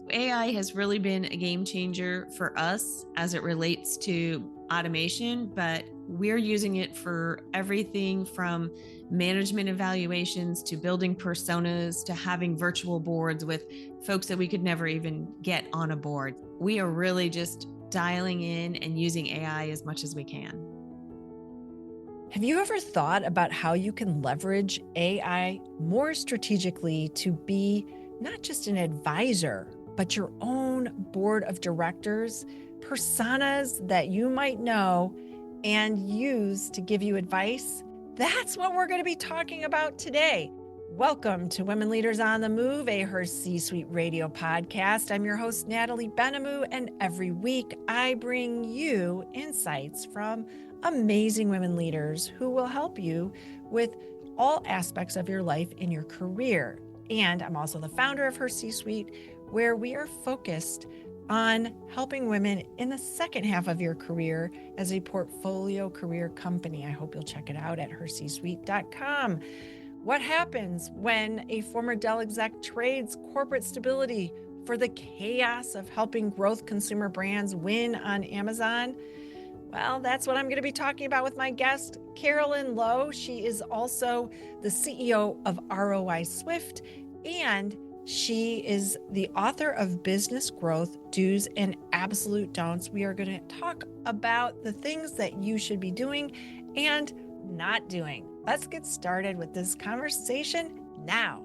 AI has really been a game changer for us as it relates to automation, but we're using it for everything from management evaluations to building personas to having virtual boards with folks that we could never even get on a board. We are really just dialing in and using AI as much as we can. Have you ever thought about how you can leverage AI more strategically to be not just an advisor, but your own board of directors, personas that you might know and use to give you advice? That's what we're going to be talking about today. Welcome to Women Leaders on the Move, a HerCsuite radio podcast. I'm your host, Natalie Benamou, and every week I bring you insights from amazing women leaders who will help you with all aspects of your life and your career. And I'm also the founder of HerCsuite, where we are focused on helping women in the second half of your career as a portfolio career company. I hope you'll check it out at HerCsuite.com. What happens when a former Dell exec trades corporate stability for the chaos of helping growth consumer brands win on Amazon? Well, that's what I'm going to be talking about with my guest, Carolyn Lowe. She is also the CEO of ROI Swift, and she is the author of Business Growth, Do's and Absolute Don'ts. We are going to talk about the things that you should be doing and not doing. Let's get started with this conversation now.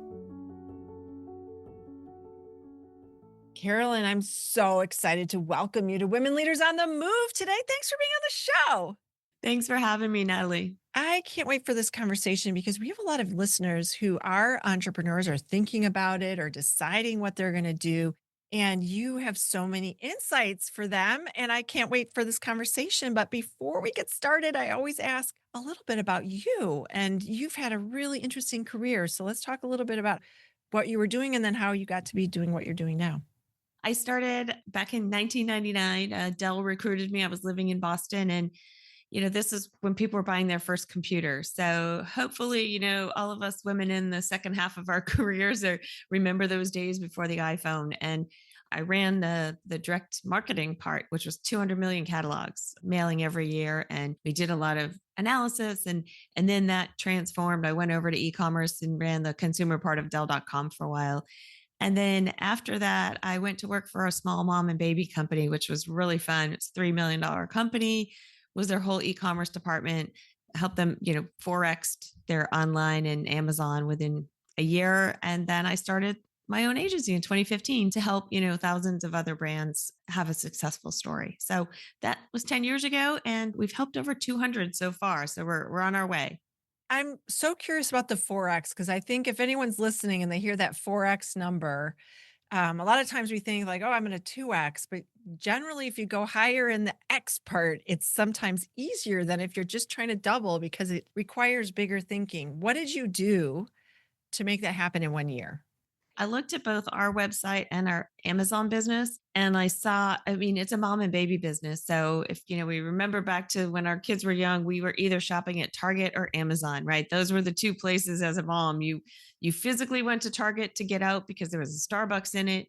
Carolyn, I'm so excited to welcome you to Women Leaders on the Move today. Thanks for being on the show. Thanks for having me, Natalie. I can't wait for this conversation because we have a lot of listeners who are entrepreneurs or thinking about it or deciding what they're going to do. And you have so many insights for them. And I can't wait for this conversation. But before we get started, I always ask a little bit about you. And you've had a really interesting career. So let's talk a little bit about what you were doing and then how you got to be doing what you're doing now. I started back in 1999. Dell recruited me. I was living in Boston, and this is when people were buying their first computer. So hopefully, all of us women in the second half of our careers remember those days before the iPhone. And I ran the direct marketing part, which was 200 million catalogs mailing every year. And we did a lot of analysis, and then that transformed. I went over to e-commerce and ran the consumer part of Dell.com for a while. And then after that, I went to work for a small mom and baby company, which was really fun. It's a $3 million company, was their whole e-commerce department, helped them, 4x'd their online and Amazon within a year. And then I started my own agency in 2015 to help, thousands of other brands have a successful story. So that was 10 years ago, and we've helped over 200 so far. So we're on our way. I'm so curious about the 4X, because I think if anyone's listening and they hear that 4X number, a lot of times we think like, oh, I'm going to 2X, but generally if you go higher in the X part, it's sometimes easier than if you're just trying to double because it requires bigger thinking. What did you do to make that happen in 1 year? I looked at both our website and our Amazon business, and I saw, it's a mom and baby business. So if, we remember back to when our kids were young, we were either shopping at Target or Amazon, right? Those were the two places as a mom. You physically went to Target to get out because there was a Starbucks in it,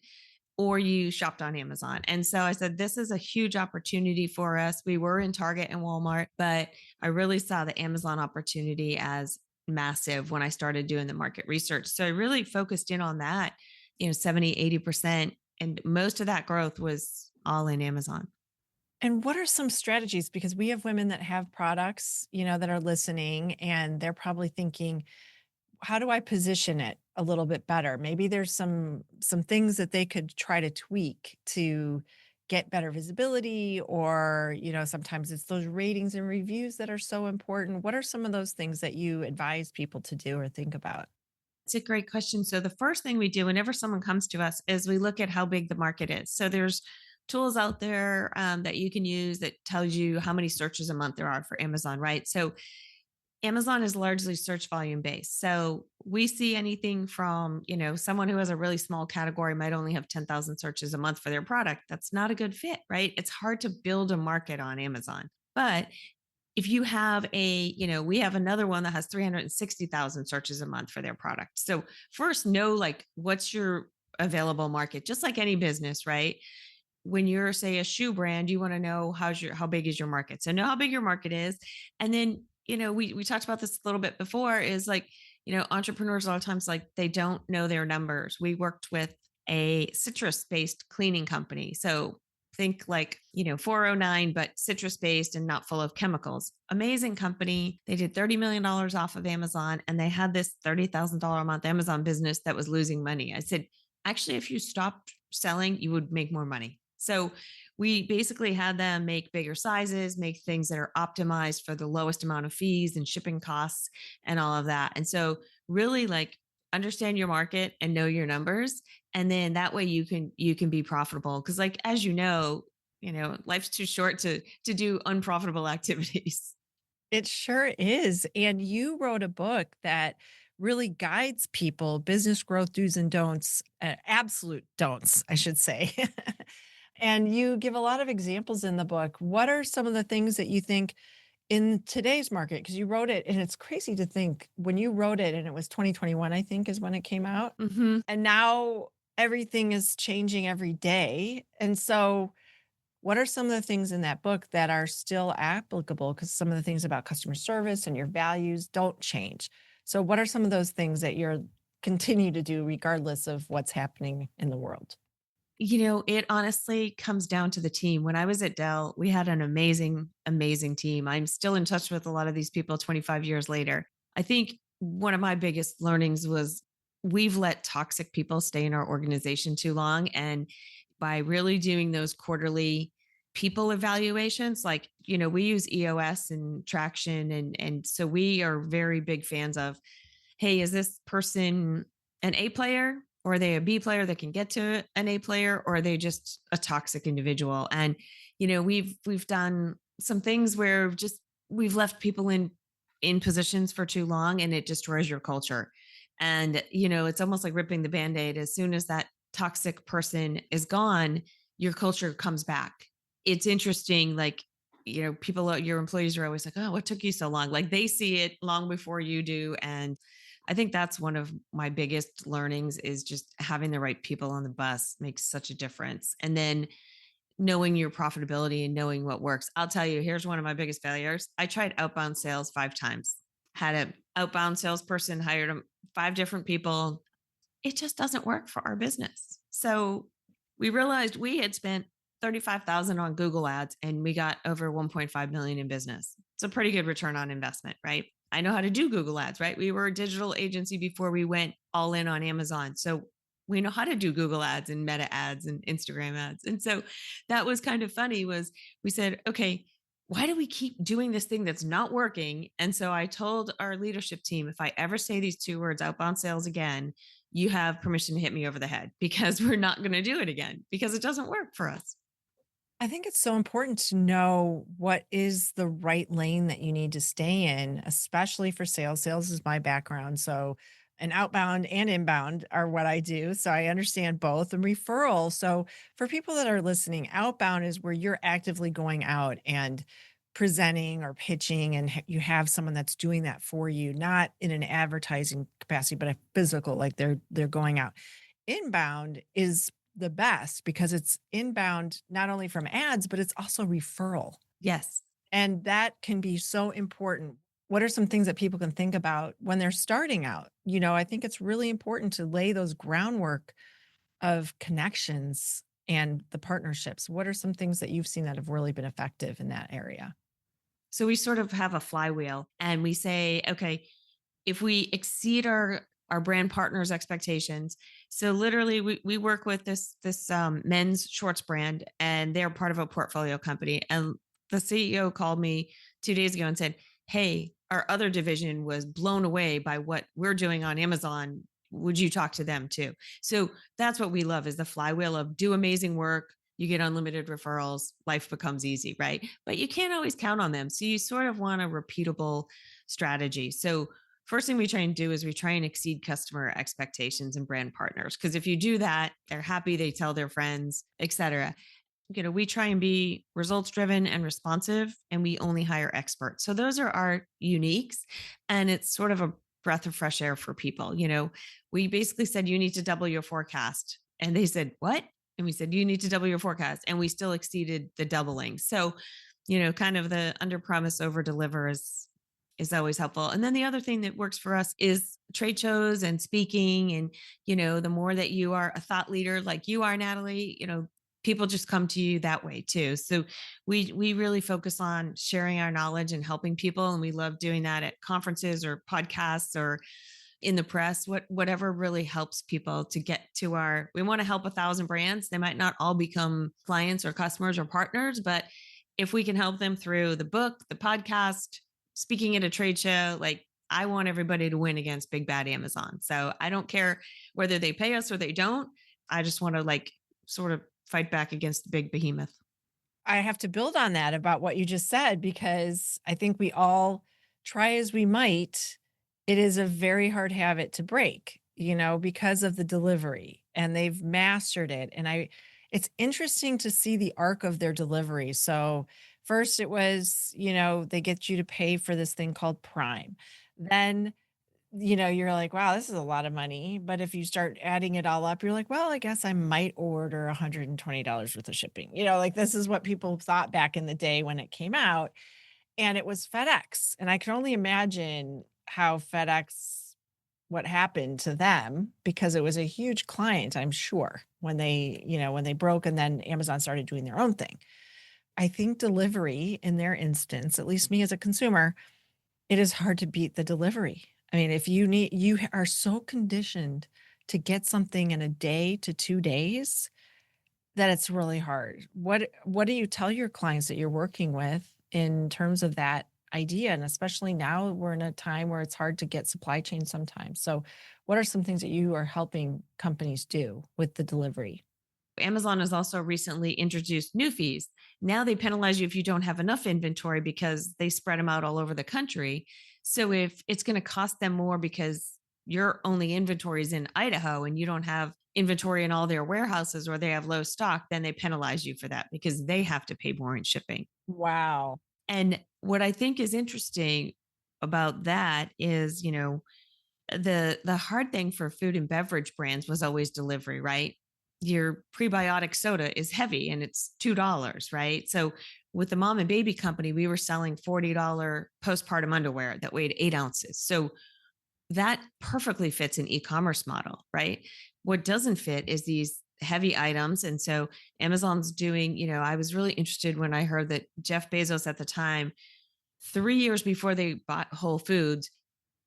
or you shopped on Amazon. And so I said, this is a huge opportunity for us. We were in Target and Walmart, but I really saw the Amazon opportunity as massive when I started doing the market research. So I really focused in on that, 70, 80%. And most of that growth was all in Amazon. And what are some strategies? Because we have women that have products, that are listening, and they're probably thinking, how do I position it a little bit better? Maybe there's some things that they could try to tweak to get better visibility, or, sometimes it's those ratings and reviews that are so important. What are some of those things that you advise people to do or think about? It's a great question. So the first thing we do whenever someone comes to us is we look at how big the market is. So there's tools out there that you can use that tells you how many searches a month there are for Amazon, right? So Amazon is largely search volume based. So we see anything from, someone who has a really small category might only have 10,000 searches a month for their product. That's not a good fit, right? It's hard to build a market on Amazon. But if you have we have another one that has 360,000 searches a month for their product. So first know, what's your available market, just like any business, right? When you're, say, a shoe brand, you want to know how big is your market. So know how big your market is. And then, we talked about this a little bit before, is like, entrepreneurs a lot of times, like, they don't know their numbers. We worked with a citrus based cleaning company. So think like, 409, but citrus based and not full of chemicals. Amazing company. They did $30 million off of Amazon, and they had this $30,000 a month Amazon business that was losing money. I said, actually, if you stopped selling, you would make more money. So we basically had them make bigger sizes, make things that are optimized for the lowest amount of fees and shipping costs and all of that. And so really, like, understand your market and know your numbers. And then that way you can be profitable. Cause, like, as life's too short to do unprofitable activities. It sure is. And you wrote a book that really guides people, business growth do's and don'ts, absolute don'ts, I should say. And you give a lot of examples in the book. What are some of the things that you think in today's market? Because you wrote it, and it's crazy to think when you wrote it, and it was 2021, I think, is when it came out. Hmm. And now everything is changing every day. And so, what are some of the things in that book that are still applicable? Because some of the things about customer service and your values don't change. So, what are some of those things that you're continue to do regardless of what's happening in the world? It honestly comes down to the team. When I was at Dell, we had an amazing, amazing team. I'm still in touch with a lot of these people 25 years later. I think one of my biggest learnings was we've let toxic people stay in our organization too long. And by really doing those quarterly people evaluations, like, we use EOS and Traction. And so we are very big fans of, hey, is this person an A player, or are they a B player that can get to an A player, or are they just a toxic individual? And we've done some things where just we've left people in positions for too long, and it destroys your culture. And it's almost like ripping the band-aid. As soon as that toxic person is gone, your culture comes back. It's interesting, like, people, your employees are always like, oh, what took you so long? Like, they see it long before you do. And I think that's one of my biggest learnings, is just having the right people on the bus makes such a difference. And then knowing your profitability and knowing what works. I'll tell you, here's one of my biggest failures. I tried outbound sales 5 times, had an outbound salesperson, hired them, 5 different people. It just doesn't work for our business. So we realized we had spent 35,000 on Google ads, and we got over 1.5 million in business. It's a pretty good return on investment, right? I know how to do Google ads, right? We were a digital agency before we went all in on Amazon. So we know how to do Google ads and meta ads and Instagram ads. And so that was kind of funny, was we said, okay, why do we keep doing this thing that's not working? And so I told our leadership team, if I ever say these 2 words, outbound sales, again, you have permission to hit me over the head, because we're not going to do it again, because it doesn't work for us. I think it's so important to know what is the right lane that you need to stay in, especially for sales. Sales is my background. So, and outbound and inbound are what I do. So, I understand both, and referral. So, for people that are listening, outbound is where you're actively going out and presenting or pitching, and you have someone that's doing that for you, not in an advertising capacity, but a physical, like they're going out. Inbound is the best because it's inbound not only from ads, but it's also referral. Yes. And that can be so important. What are some things that people can think about when they're starting out? I think it's really important to lay those groundwork of connections and the partnerships. What are some things that you've seen that have really been effective in that area? So we sort of have a flywheel, and we say, okay, if we exceed our brand partners' expectations. So literally, we work with this men's shorts brand, and they're part of a portfolio company. And the CEO called me 2 days ago and said, "Hey, our other division was blown away by what we're doing on Amazon. Would you talk to them too?" So that's what we love, is the flywheel of do amazing work. You get unlimited referrals, life becomes easy, right? But you can't always count on them. So you sort of want a repeatable strategy. So first thing we try and do is we try and exceed customer expectations and brand partners. Because if you do that, they're happy, they tell their friends, etc. We try and be results driven and responsive, and we only hire experts. So those are our uniques. And it's sort of a breath of fresh air for people. We basically said, you need to double your forecast. And they said, what? And we said, you need to double your forecast. And we still exceeded the doubling. So, kind of the under promise over deliver is always helpful. And then the other thing that works for us is trade shows and speaking. And, the more that you are a thought leader like you are, Natalie, people just come to you that way too. So we really focus on sharing our knowledge and helping people. And we love doing that at conferences or podcasts or in the press, whatever really helps people to get to we want to help 1,000 brands. They might not all become clients or customers or partners, but if we can help them through the book, the podcast, speaking at a trade show, like I want everybody to win against big bad Amazon. So I don't care whether they pay us or they don't. I just want to like sort of fight back against the big behemoth. I have to build on that about what you just said because I think we all try as we might. It is a very hard habit to break, because of the delivery and they've mastered it. And it's interesting to see the arc of their delivery. So, first it was, they get you to pay for this thing called Prime. Then you're like, wow, this is a lot of money. But if you start adding it all up, you're like, well, I guess I might order $120 worth of shipping. Like this is what people thought back in the day when it came out. And it was FedEx. And I can only imagine how FedEx, what happened to them because it was a huge client, I'm sure, when they broke and then Amazon started doing their own thing. I think delivery in their instance, at least me as a consumer, it is hard to beat the delivery. I mean, if you are so conditioned to get something in a day to 2 days that it's really hard. What do you tell your clients that you're working with in terms of that idea? And especially now we're in a time where it's hard to get supply chain sometimes. So what are some things that you are helping companies do with the delivery? Amazon has also recently introduced new fees. Now they penalize you if you don't have enough inventory because they spread them out all over the country. So if it's going to cost them more because your only inventory is in Idaho and you don't have inventory in all their warehouses or they have low stock, then they penalize you for that because they have to pay more in shipping. Wow. And what I think is interesting about that is, the hard thing for food and beverage brands was always delivery, right? Your prebiotic soda is heavy and it's $2, right? So with the mom and baby company, we were selling $40 postpartum underwear that weighed 8 ounces. So that perfectly fits an e-commerce model, right? What doesn't fit is these heavy items. And so Amazon's doing, I was really interested when I heard that Jeff Bezos at the time, 3 years before they bought Whole Foods,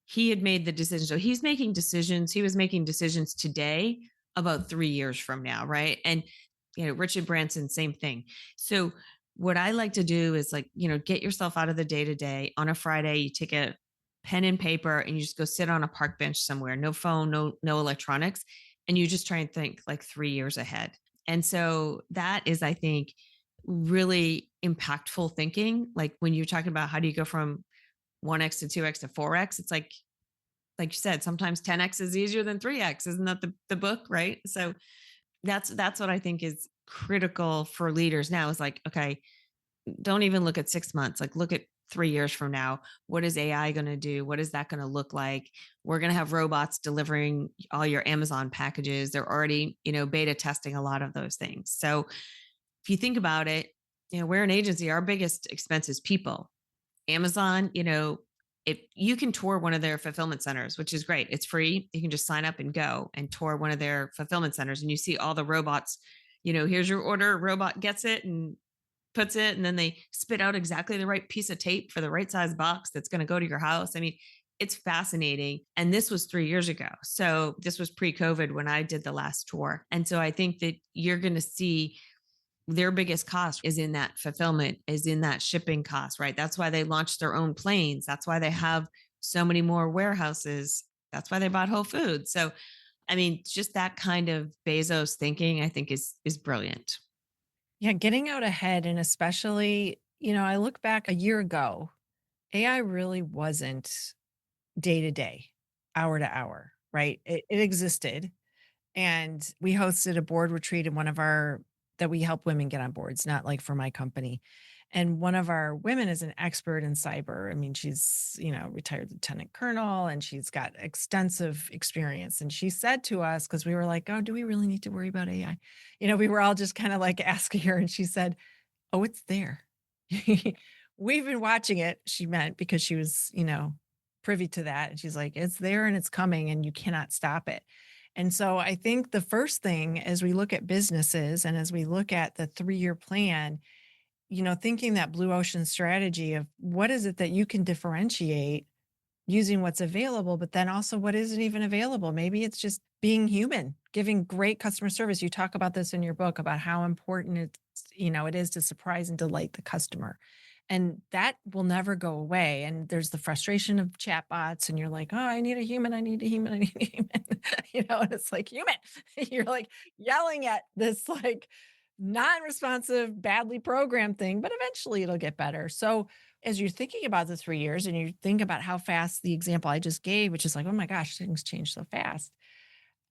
he had made the decision. So he's making decisions. He was making decisions today about 3 years from now, right? And Richard Branson, same thing. So what I like to do is like, get yourself out of the day to day. On a Friday, you take a pen and paper and you just go sit on a park bench somewhere, no phone, no electronics, and you just try and think like 3 years ahead. And so that is, I think, really impactful thinking. Like when you're talking about how do you go from 1x to 2x to 4x, it's like you said, sometimes 10x is easier than 3x. Isn't that the book, right? So that's what I think is critical for leaders now is like, okay, don't even look at 6 months, like look at 3 years from now. What is AI going to do? What is that going to look like? We're going to have robots delivering all your Amazon packages. They're already, beta testing a lot of those things. So if you think about it, we're an agency, our biggest expense is people. Amazon, if you can tour one of their fulfillment centers, which is great, it's free. You can just sign up and go and tour one of their fulfillment centers and you see all the robots, here's your order, robot gets it and puts it, and then they spit out exactly the right piece of tape for the right size box that's going to go to your house. I mean, it's fascinating. And this was 3 years ago. So this was pre-COVID when I did the last tour. And so I think that you're going to see their biggest cost is in that fulfillment, is in that shipping cost, right? That's why they launched their own planes. That's why they have so many more warehouses. That's why they bought Whole Foods. So, I mean, just that kind of Bezos thinking, I think is brilliant. Yeah, getting out ahead and especially, I look back a year ago, AI really wasn't day to day, hour to hour, right? It existed. And we hosted a board retreat in one of our that we help women get on boards, not like for my company. And one of our women is an expert in cyber. I mean, she's, retired lieutenant colonel and she's got extensive experience. And she said to us, because we were like, oh, do we really need to worry about AI? We were all just kind of like asking her, and she said, oh, it's there. We've been watching it, she meant, because she was, privy to that. And she's like, it's there and it's coming and you cannot stop it. And so I think the first thing as we look at businesses and as we look at the 3-year plan, thinking that blue ocean strategy of what is it that you can differentiate using what's available, but then also what isn't even available. Maybe it's just being human, giving great customer service. You talk about this in your book about how important it is to surprise and delight the customer. And that will never go away. And there's the frustration of chatbots, and you're like, oh, I need a human, I need a human, I need a human. And it's like human. You're like yelling at this like non-responsive, badly programmed thing, but eventually it'll get better. So as you're thinking about the 3 years and you think about how fast the example I just gave, which is like, oh my gosh, things change so fast.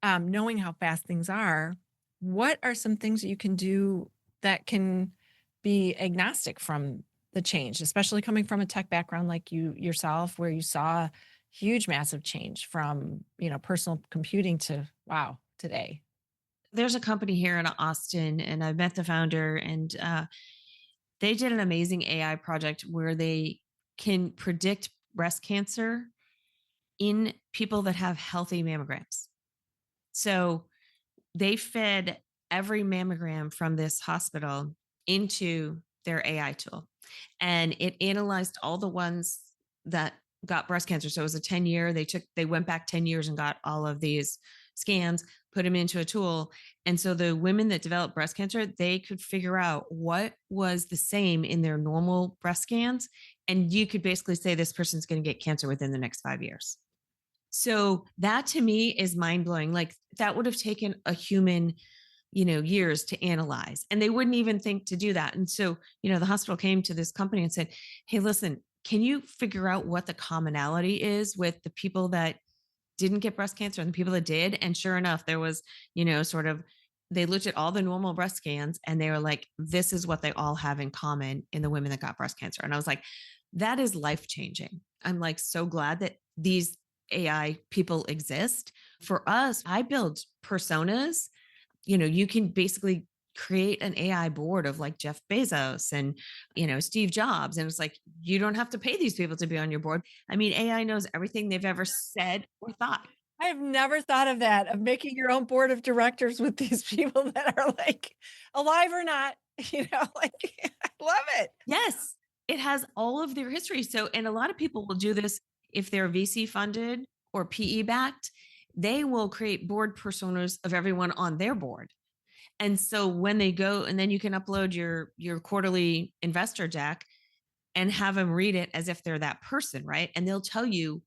Knowing how fast things are, what are some things that you can do that can be agnostic from the change, especially coming from a tech background like you yourself, where you saw huge, massive change from, personal computing to wow, today. There's a company here in Austin, and I met the founder, and they did an amazing AI project where they can predict breast cancer in people that have healthy mammograms. So they fed every mammogram from this hospital into their AI tool, and it analyzed all the ones that got breast cancer. So it was a 10-year, they went back 10 years and got all of these scans, put them into a tool. And so the women that developed breast cancer, they could figure out what was the same in their normal breast scans. And you could basically say this person's going to get cancer within the next 5 years. So that to me is mind blowing. Like that would have taken a human, years to analyze, and they wouldn't even think to do that. And so, the hospital came to this company and said, hey, listen, can you figure out what the commonality is with the people that didn't get breast cancer and the people that did? And sure enough, there was, sort of, they looked at all the normal breast scans and they were like, this is what they all have in common in the women that got breast cancer. And I was like, that is life changing. I'm like so glad that these AI people exist. For us, I build personas. You can basically create an AI board of like Jeff Bezos and, Steve Jobs. And it's like, you don't have to pay these people to be on your board. I mean, AI knows everything they've ever said or thought. I have never thought of that, of making your own board of directors with these people that are like alive or not, like I love it. Yes, it has all of their history. So, and a lot of people will do this if they're VC funded or PE backed, they will create board personas of everyone on their board. And so when they go, and then you can upload your quarterly investor deck and have them read it as if they're that person, right? And they'll tell you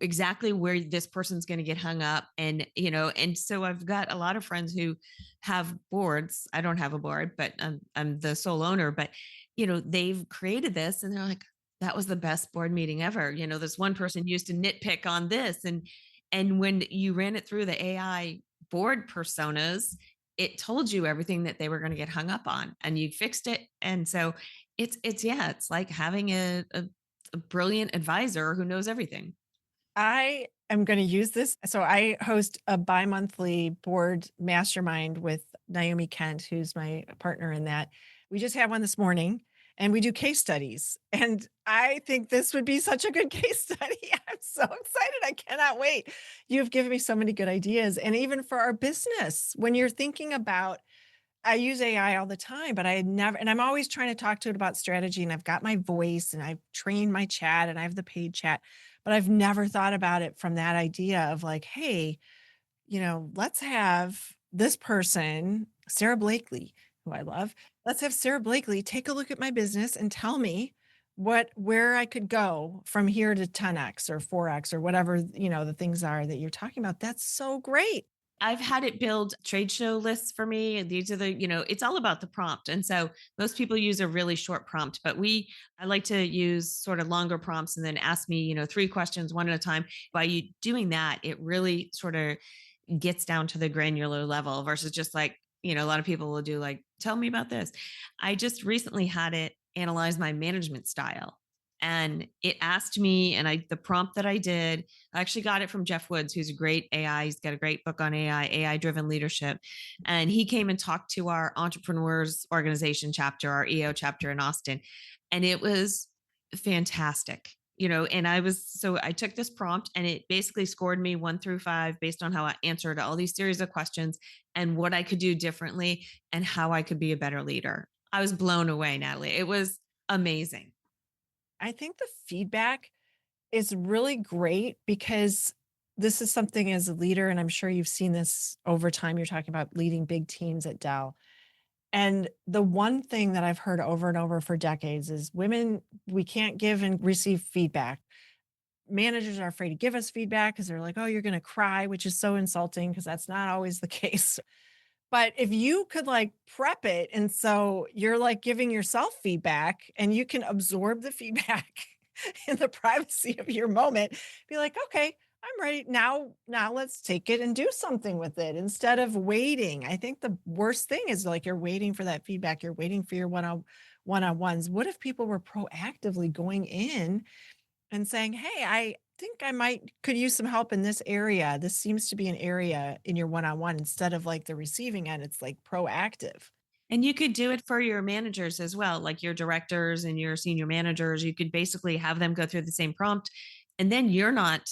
exactly where this person's going to get hung up. And and so I've got a lot of friends who have boards. I don't have a board, but I'm the sole owner. But they've created this, and they're like, that was the best board meeting ever. This one person used to nitpick on this, and when you ran it through the AI board personas, it told you everything that they were going to get hung up on, and you fixed it. And so it's like having a brilliant advisor who knows everything. I am going to use this. So I host a bi-monthly board mastermind with Naomi Kent, who's my partner in that. We just had one this morning and we do case studies. And I think this would be such a good case study. I'm so excited. I cannot wait. You've given me so many good ideas. And even for our business, when you're thinking about, I use AI all the time, but I had never, and I'm always trying to talk to it about strategy, and I've got my voice and I've trained my chat and I have the paid chat, but I've never thought about it from that idea of like, hey, let's have this person, Sarah Blakely, who I love, let's have Sarah Blakely take a look at my business and tell me where I could go from here to 10x or 4x or whatever, the things are that you're talking about. That's so great. I've had it build trade show lists for me. And these are it's all about the prompt. And so most people use a really short prompt, but I like to use sort of longer prompts and then ask me, 3 questions one at a time. By you doing that, it really sort of gets down to the granular level versus just like, a lot of people will do like, tell me about this. I just recently had it analyze my management style. And it asked me, and the prompt that I did, I actually got it from Jeff Woods, who's a great AI. He's got a great book on AI driven leadership. And he came and talked to our entrepreneurs organization chapter, our EO chapter in Austin. And it was fantastic. And I took this prompt and it basically scored me 1 through 5 based on how I answered all these series of questions and what I could do differently and how I could be a better leader. I was blown away, Natalie. It was amazing. I think the feedback is really great because this is something as a leader, and I'm sure you've seen this over time. You're talking about leading big teams at Dell. And the one thing that I've heard over and over for decades is women, we can't give and receive feedback. Managers are afraid to give us feedback because they're like, oh, you're going to cry, which is so insulting because that's not always the case. But if you could like prep it, and so you're like giving yourself feedback and you can absorb the feedback in the privacy of your moment, be like, okay, I'm ready now. Now let's take it and do something with it instead of waiting. I think the worst thing is like you're waiting for that feedback. You're waiting for your one-on-ones. What if people were proactively going in and saying, hey, I think I could use some help in this area. This seems to be an area in your one-on-one, instead of like the receiving end, it's like proactive. And you could do it for your managers as well, like your directors and your senior managers. You could basically have them go through the same prompt, and then you're not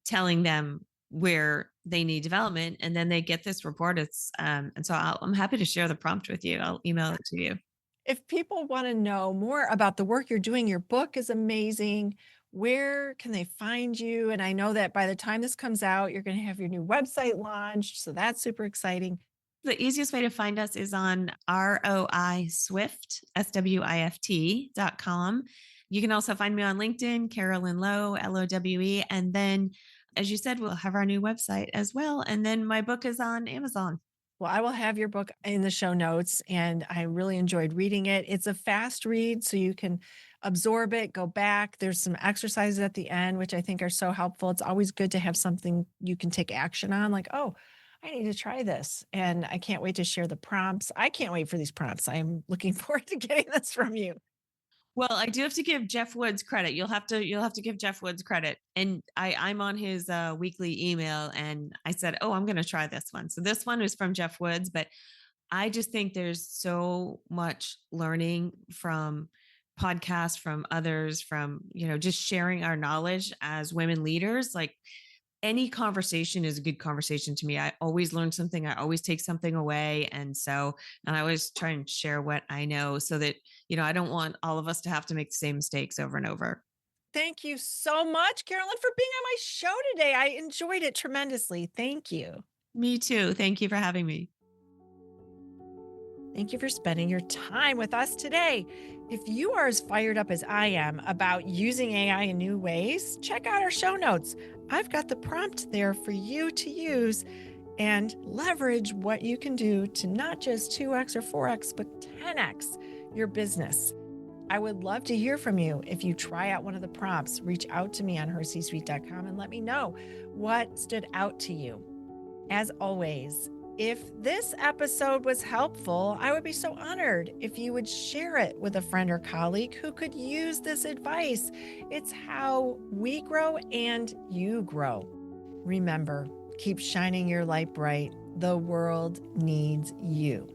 telling them where they need development, and then they get this report. And so I'm happy to share the prompt with you. I'll email it to you. If people want to know more about the work you're doing, your book is amazing. Where can they find you? And I know that by the time this comes out, you're going to have your new website launched. So that's super exciting. The easiest way to find us is on ROI Swift, SWIFT.com. You can also find me on LinkedIn, Carolyn Lowe, LOWE. And then, as you said, we'll have our new website as well. And then my book is on Amazon. Well, I will have your book in the show notes, and I really enjoyed reading it. It's a fast read, so you can absorb it, go back. There's some exercises at the end, which I think are so helpful. It's always good to have something you can take action on, like, oh, I need to try this. And I can't wait to share the prompts. I can't wait for these prompts. I'm looking forward to getting this from you. Well, I do have to give Jeff Woods credit. You'll have to give Jeff Woods credit. And I'm on his weekly email, and I said, "Oh, I'm going to try this one." So this one is from Jeff Woods, but I just think there's so much learning from podcasts, from others, from just sharing our knowledge as women leaders. Like, any conversation is a good conversation to me. I always learn something. I always take something away. And I always try and share what I know so that, I don't want all of us to have to make the same mistakes over and over. Thank you so much, Carolyn, for being on my show today. I enjoyed it tremendously. Thank you. Me too. Thank you for having me. Thank you for spending your time with us today. If you are as fired up as I am about using AI in new ways, check out our show notes. I've got the prompt there for you to use and leverage what you can do to not just 2x or 4x, but 10x your business. I would love to hear from you. If you try out one of the prompts, reach out to me on HerCsuite.com and let me know what stood out to you. As always, if this episode was helpful, I would be so honored if you would share it with a friend or colleague who could use this advice. It's how we grow and you grow. Remember, keep shining your light bright. The world needs you.